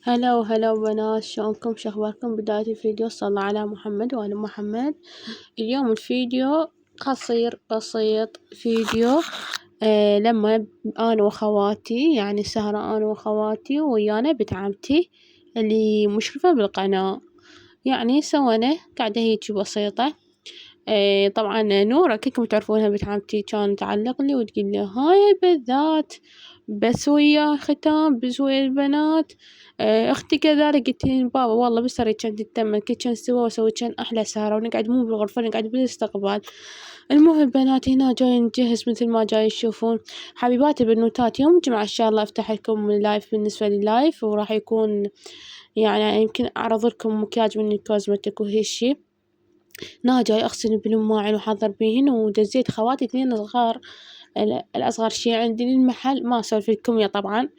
هلا وهلا بنات، شلونكم؟ شو اخباركم؟ بداية الفيديو صلى الله على محمد وآل محمد. اليوم الفيديو قصير بسيط، فيديو لما انا واخواتي، يعني سهرة انا واخواتي ويانا بنت عمتي اللي مشرفة بالقناة، يعني سوينا قعدة هيجي بسيطة. طبعا نورة كلكم تعرفونها بنت عمتي، كانت تعلق لي وتقول لي هاي بالذات بس ويا ختام بس ويا البنات. اختي كذلك قلت لي بابا والله بس اريد كان تتمل كل كان سوا واسوي كان احلى سهرة، ونقعد مو بالغرفة نقعد بالاستقبال. المهم بنات هنا جاي نجهز مثل ما جاي تشوفون. حبيباتي البنوتات، يوم الجمعة ان شاء الله افتح لكم لايف، بالنسبة لللايف وراح يكون يعني يمكن اعرض لكم مكياج من الكوزمتيك وهالشي. جاي اغسل بالماعن وحضر بيهن، ودزيت خواتي اثنين صغار، الأصغر شي عندي للمحل، ما أسولف لكم يا طبعا.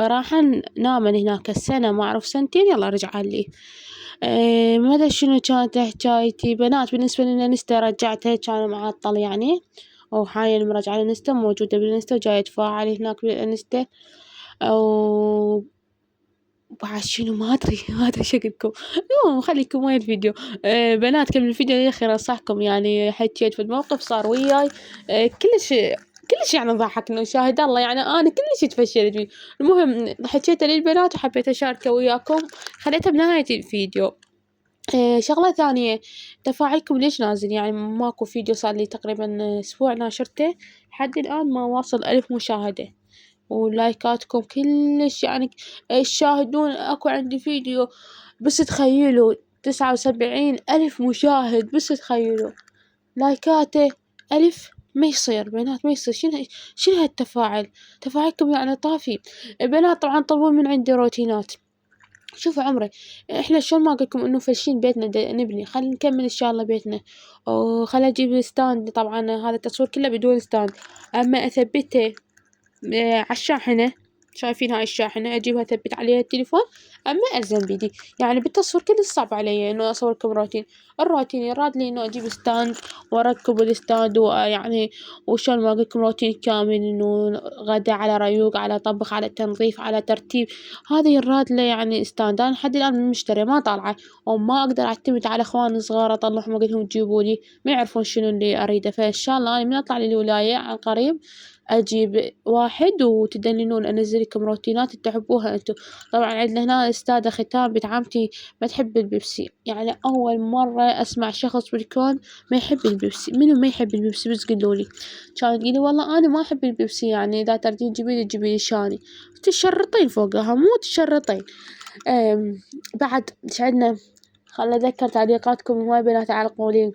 راحن نامن هناك السنة، ما أعرف سنتين، يلا رجع لي. ما أدري شنو كانت حكايتي بنات. بالنسبة للانستا رجعتها، كان معطل يعني، وحاليا مراجعة الانستا موجودة بالانستا وجاي أتفاعل هناك بالانستا. أو بعد شنو ما أدري ما أدري شو أقولكم. المهم خليكم ويا الفيديو. بنات كملوا الفيديو للآخر أنصحكم، يعني حكيت في الموقف صار وياي كلش يعني ضحكنا وشاهد الله، يعني أنا كلش تفشلت فيه. المهم حكيته للبنات وحبيت أشاركه وياكم، خليته بنهاية الفيديو. شغلة ثانية، تفاعلكم ليش نازل؟ يعني ماكو فيديو، صار لي تقريبا أسبوع ناشرته، لحد الآن ما واصل 1000 مشاهدة. ولايكاتكم كلش يعني تشاهدون. اكو عندي فيديو بس تخيلوا 79,000 مشاهد، بس تخيلوا لايكاته 1000. ما يصير بنات، ما يصير. شنو هالتفاعل؟ تفاعلكم يعني طافي. بنات طبعا طلبون من عندي روتينات. شوفوا عمري، احنا شلون ما قلكم انه فالشين بيتنا نبني، خلينا نكمل ان شاء الله بيتنا. وخلينا اجيب ستاند، طبعا هذا التصوير كله بدون ستاند، اما اثبته عالشاحنة. شايفين هاي الشاحنة، أجيبها أثبت عليها التليفون، أما ألزم بيدي. يعني بالتصوير كل صعب علي إنه أصوركم روتين. الروتين يراد لي إنه أجيب ستاند وأركب الستاند، ويعني وشلون ما أقولكم روتين كامل، إنه غدا على ريوق على طبخ على تنظيف على ترتيب. هذا يراد له يعني ستاند. أنا لحد الآن مشتري ما طالعة، وما أقدر أعتمد على إخواني الصغار أطلعهم وأقول لهم تجيبوا لي، ما يعرفون شنو اللي أريده. فإن شاء الله أنا من أطلع للولاية عن قريب أجيب واحد وتدننون، أنزل لكم روتينات تحبوها انتو. طبعا عندنا هنا أستاذة ختام بنت عمتي ما تحب البيبسي، يعني أول مرة أسمع شخص بالكون ما يحب البيبسي. منو ما يحب البيبسي؟ بس قولولي. كانت تقولي والله أنا ما أحب البيبسي، يعني إذا تردين تجيبيلي شاني. تشرطين فوقها مو تشرطين. بعد ايش عندنا؟ خل أذكر تعليقاتكم، هواي بنات تعلقولي.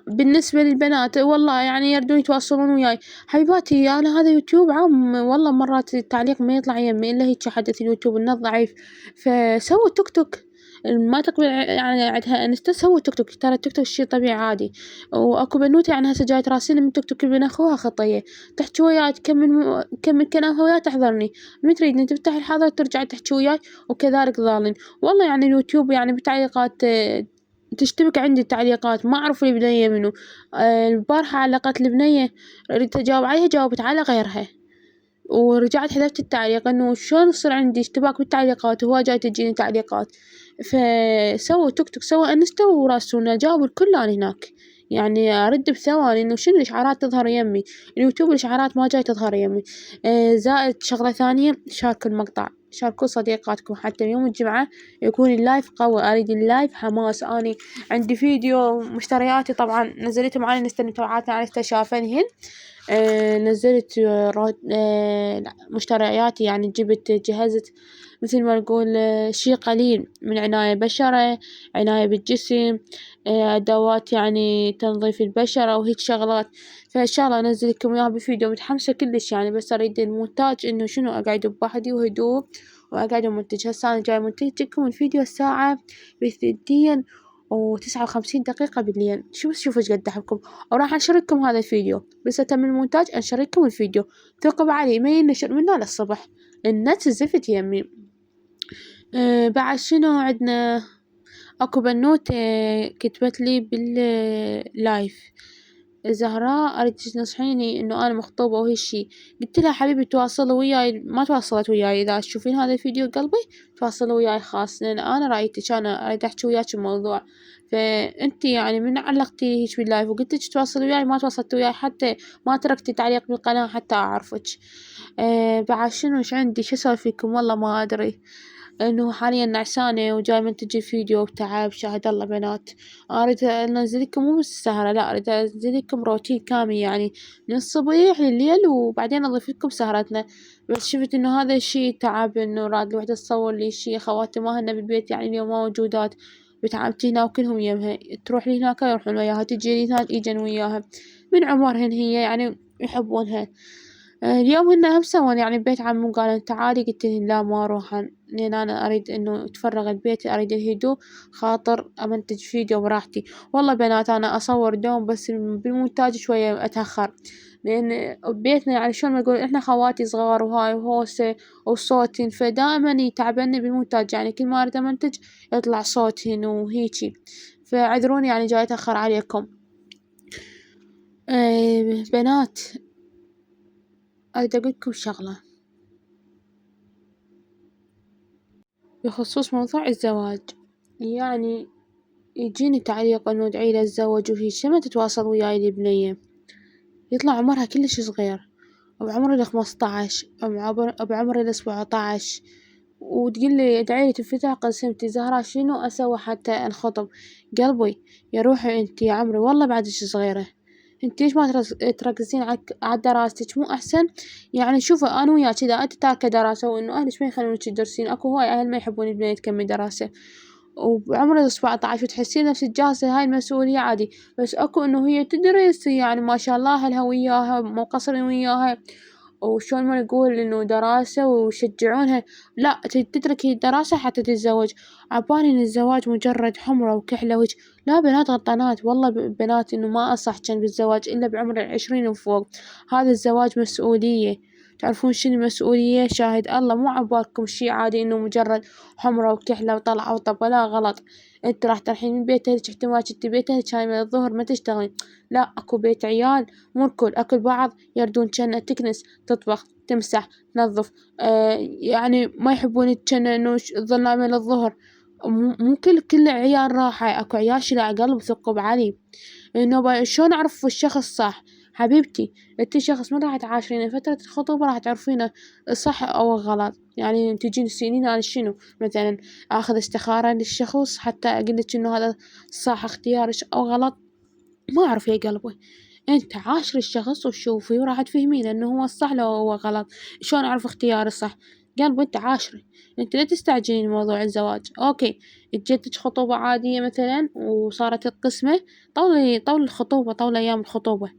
بالنسبة للبنات والله يعني يردون يتواصلون وياي. حبيباتي أنا هذا يوتيوب عام، والله مرات التعليق ما يطلع يمي إلا هيك حدث اليوتيوب النت ضعيف، فسووا توك توك. ما تقبل يعني عندها انستا، سووا توك توك، ترى التوك توك شي طبيعي عادي. واكو بنوتة يعني هسه جاي تراسلني من توك توك ابن اخوها خطية، تحكي وياي تكمل كلامها وياي تحضرني، من تريدني تفتح الحاضر ترجع تحكي وياي، وكذلك ضالين. والله يعني اليوتيوب يعني بتعليقات تشتبك عندي التعليقات، ما أعرف البنية منو. البارحة علقت البنية، ردت أجاوب عليها جاوبت على غيرها، ورجعت حذفت التعليق إنه شلون يصير عندي اشتباك بالتعليقات وهو جاي تجيني تعليقات. فسووا توك توك، سووا انستا وراسلونا، جاوبوا الكل أنا هناك، يعني أرد بثواني إنه شنو الإشعارات تظهر يمي. اليوتيوب الإشعارات ما جاي تظهر يمي. زائد شغلة ثانية، شاركوا المقطع، شاركوا صديقاتكم حتى يوم الجمعة يكون اللايف قوي. أريد اللايف حماس. أني عندي فيديو مشترياتي طبعا نزلتهم على الانستا، متابعاتنا على الانستا شافنهن. نزلت مشترياتي، يعني جبت جهزت مثل ما نقول شي قليل من عناية بشرة، عناية بالجسم، أدوات يعني تنظيف البشرة وهيك شغلات. فإن شاء الله أنزل لكم إياها بفيديو، متحمسة كلش يعني، بس أريد المونتاج إنه شنو أقعد بوحدي وهدوء وأقعد أمنتج. هسه أنا جاي منتج لكم الفيديو الساعة بثنتين و59 دقيقة بالليل. شوفوا ايش قد أحبكم. وراح أنشركم هذا الفيديو، بس أتم المونتاج أنشركم الفيديو. ثقوا علي ما ينشر من هنا للصبح، النت زفت يمي. بعد شنو عندنا؟ اكو بنوتة كتبت لي باللايف، زهراء أريد تنصحيني إنه أنا مخطوبة وهالشي. قلت لها حبيبي تواصلي وياي، ما تواصلت وياي. إذا تشوفين هذا الفيديو قلبي تواصلي وياي خاص، لأن أنا رأيتك، أنا أريد أحكي وياك الموضوع. فأنتي يعني من علقتي هيك باللايف وقلت لك تواصلي وياي ما تواصلتي وياي، حتى ما تركتي تعليق بالقناة حتى أعرفك. بعد شنو إيش عندي شو أسوي فيكم والله ما أدري. إنه حاليا نعسانة وجاي منتج فيديو بتعب. شاهد الله بنات، أريد أنزل لكم مو بس سهرة، لا أريد أنزل لكم روتين كامل يعني من الصبح لليل، وبعدين أضيف لكم سهرتنا. بس شفت إنه هذا الشي تعب، إنه راد الوحدة تصور لي شي. خواتي ما هن بالبيت يعني اليوم ما موجودات، بتعبتي هنا وكلهم يمها، تروح لي هناك يروحون وياها، تجي لي هناك يجن وياها، من عمرهن هي يعني يحبونها. اليوم هن هم سوون يعني ببيت عمو، قالوا تعالي، قلت لهن لا ما أروح، لأن أنا أريد إنه أتفرغ البيت، أريد الهدوء، خاطر أمنتج فيديو براحتي. والله بنات أنا أصور دوم بس بالمونتاج شوية أتأخر، لأن بيتنا يعني شلون ما نقول إحنا خواتي صغار وهاي وهوسة وصوتين، فدائما يتعبني بالمونتاج، يعني كل ما أريد أمنتج يطلع صوتين وهيجي، فاعذروني يعني جاي أتأخر عليكم. بنات أريد أقولكم شغلة بخصوص موضوع الزواج. يعني يجيني تعليق إنه ادعيلي أتزوج وهيج، لما تتواصل وياي البنية يطلع عمرها كلش صغير، بعمر ال15 أو بعمر ال17، وتقلي ادعيلي تفتح قسمتي زهرة شنو أسوي حتى انخطب. قلبي يا روحي انتي يا عمري والله بعدش صغيرة، انتي ليش ما تركزين على دراستك مو أحسن؟ يعني شوفي أنا وياك إذا انتي تاركة دراسة وإنه أهلك ما يخلونك تدرسين، أكو هواي أهل ما يحبون البنية تكمل دراسة وبعمر ال17 وتحسين نفسك جاهزة هاي المسؤولية عادي. بس أكو إنه هي تدرس يعني ما شاء الله أهلها وياها مو مقصرين وياها، وشلون ما نقول إنه دراسة ويشجعونها، لا تترك الدراسة حتى تتزوج. عبالي إن الزواج مجرد حمرة وكحلة وهيج. لا بنات غلطانات والله بنات، إنه ما أنصح جن بالزواج إلا بعمر ال20 وفوق. هذا الزواج مسؤولية، تعرفون شنو المسؤولية؟ شاهد الله مو عبالكم شي عادي إنه مجرد حمرة وكحلة وطلعة وطبة، لا غلط. انت راح ترحين من بيت اهلك، احتمال كنتي بيت اهلك هاي من الظهر ما تشتغلين، لا اكو بيت عيال مو الكل اكل بعض يردون جنة، تكنس تطبخ تمسح تنظف. يعني ما يحبون جنة انه تظل من الظهر. مو كل عيال راحة، اكو عيال شلع قلب ثقب علي. انه شلون اعرف الشخص صح؟ حبيبتي انتي شخص ما راح تعاشرينه فترة الخطوبة راح تعرفينه صح او غلط. يعني تجين تسأليني انا شنو مثلا اخذ استخارة للشخص حتى اقولك انه هذا صح اختيارك او غلط؟ ما اعرف يا قلبي. انت عاشري الشخص وشوفي وراح تفهمين انه هو الصح لو هو غلط. شلون اعرف اختياري الصح؟ قلبي انت عاشري، انت لا تستعجلين موضوع الزواج. اوكي اجتك خطوبة عادية مثلا وصارت القسمة، طول الخطوبة، طول ايام الخطوبة،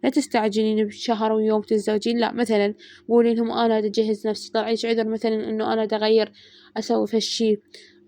لا تستعجلين بشهر ويوم تتزوجين. لا مثلا قولي لهم انا اجهز نفسي، طلعي عذر مثلا انه انا اغير اسوي في هالشي،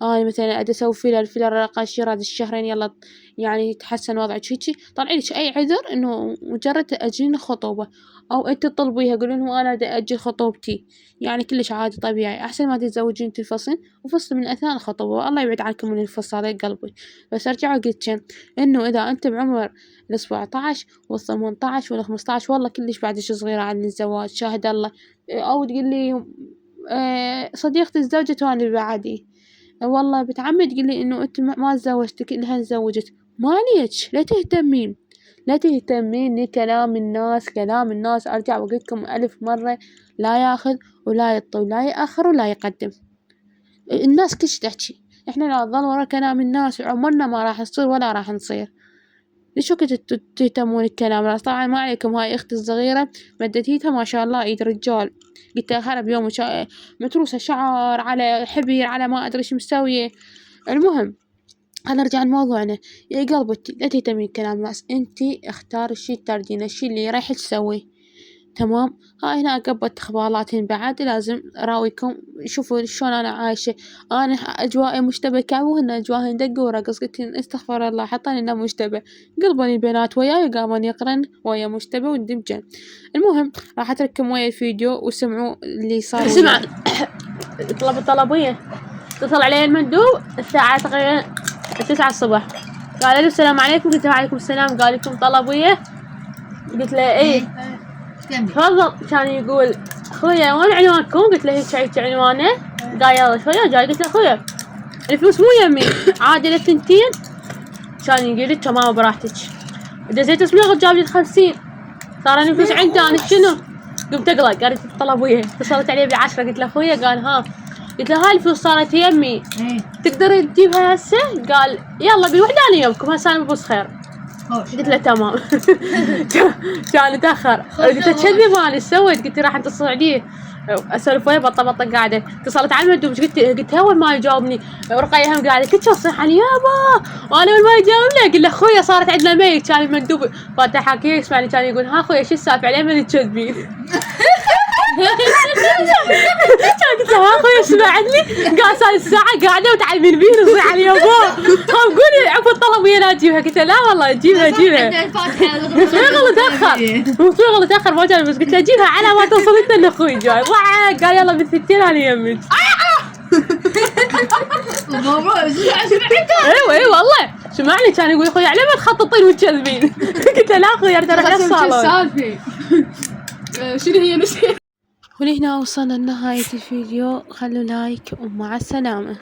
انا مثلا اسوي فيلر قشير هذا الشهرين يلا يعني يتحسن وضعك هيجي. طلعي لك اي عذر انه مجرد تأجلين الخطوبة، او انت تطلبيها قولي لهم انا دا اجل خطوبتي، يعني كلش عادي طبيعي، احسن ما تتزوجين تنفصلين وفصل من اثناء الخطوبة، والله يبعد عنكم من الفصل يا قلبي. بس ارجع قلت انه اذا انت بعمر ال17 وال18 وال15 والله كلش بعدش صغيرة عن الزواج، شاهد الله. أو تقولي صديقتي تزوجت وأنا بعدي، والله بتعمد تقولي إنه أنت ما تزوجتك إنها تزوجت، ما عليك لا تهتمين، لا تهتمين لكلام الناس. كلام الناس أرجع وأقولكم 1000 مرة لا ياخذ ولا يعطي ولا يأخر ولا يقدم. الناس كلش تحكي، إحنا لا نظل ورا كلام الناس عمرنا ما راح نصير ولا راح نصير. ليش وقت تهتمون الكلام راس؟ طبعا ما عليكم هاي اختي الصغيرة مدت ايدها ما شاء الله ايد رجال، قلت لها بيوم متروسة شعر على حبر على ما ادري شو مسوية. المهم خلينا نرجع لموضوعنا. يا قلبتي لا تهتمين كلام الناس، انتي اختاري الشي تردينه، الشي اللي يريحك تسويه. تمام. هاي هنا قبت اخباراتهن بعد لازم اراويكم شوفوا شلون انا عايشة. انا اجوائي مشتبكة وهن اجواهن دق ورقص، قلت استغفر الله حطاني انه مشتبه. قلبني البنات وياي قامن يقرن ويا مشتبه وندمجن. المهم راح اترككم ويا الفيديو وسمعوا اللي صار. اسمع طلبية اتصل علي المندوب الساعة تقريبا 9 الصبح، قال له السلام عليكم، قلت وعليكم السلام، قال لكم طلبية قلت له ايه تفضل. كان يقول اخويا وين عنوانكم؟ قلت له هيك عنوانه. قال يلا شويه جاي. قلت له اخويا الفلوس مو يمي عادي للثنتين. كان يقول لي تمام براحتك. دزيت اسمه جاب لي 50. صار لي فلوس عنده انا شنو؟ قمت اقلق قالت طلب وياه. اتصلت عليه ب10 قلت له اخويا. قال ها. قلت له هاي الفلوس صارت يمي تقدر تجيبها هسه؟ قال يلا بالوحداني يومكم هسه انا ببص خير. قلت له تمام. كان يتاخر. قلت له كذي مالي ايش سويت؟ قلت له راح انت السعوديه اسولف وياه بطه قاعده. اتصلت على المندوب قلت له اول ما يجاوبني ورقيه هم قاعده كل شيء صحن يابا وانا اول ما يجاوب له قل له اخويا صارت عندنا ميت. كان المندوب فاتح حكي يسمعني كان يقول ها اخويا شو السالفه عليه من تكذبين؟ قلت له ها اخويا سمعني. قال صار الساعه قاعده وتعلمين بيه نصيح على يابا. هم قولي عفوا الطلب ويا لا تجيبها. قلت له لا والله جيبها غلط اخر ما جاني. بس قلت له جيبها على ما توصل انت ان اخوي جاي. ضحك قال يلا بالثنتين انا يمك. اي والله سمعني كان يقول اخوي على ما تخططين وتكذبين. قلت له لا اخوي اريد اروح للصالون. شنو هي نسيت. ولهنا وصلنا لنهاية الفيديو. خلوا لايك ومع السلامة.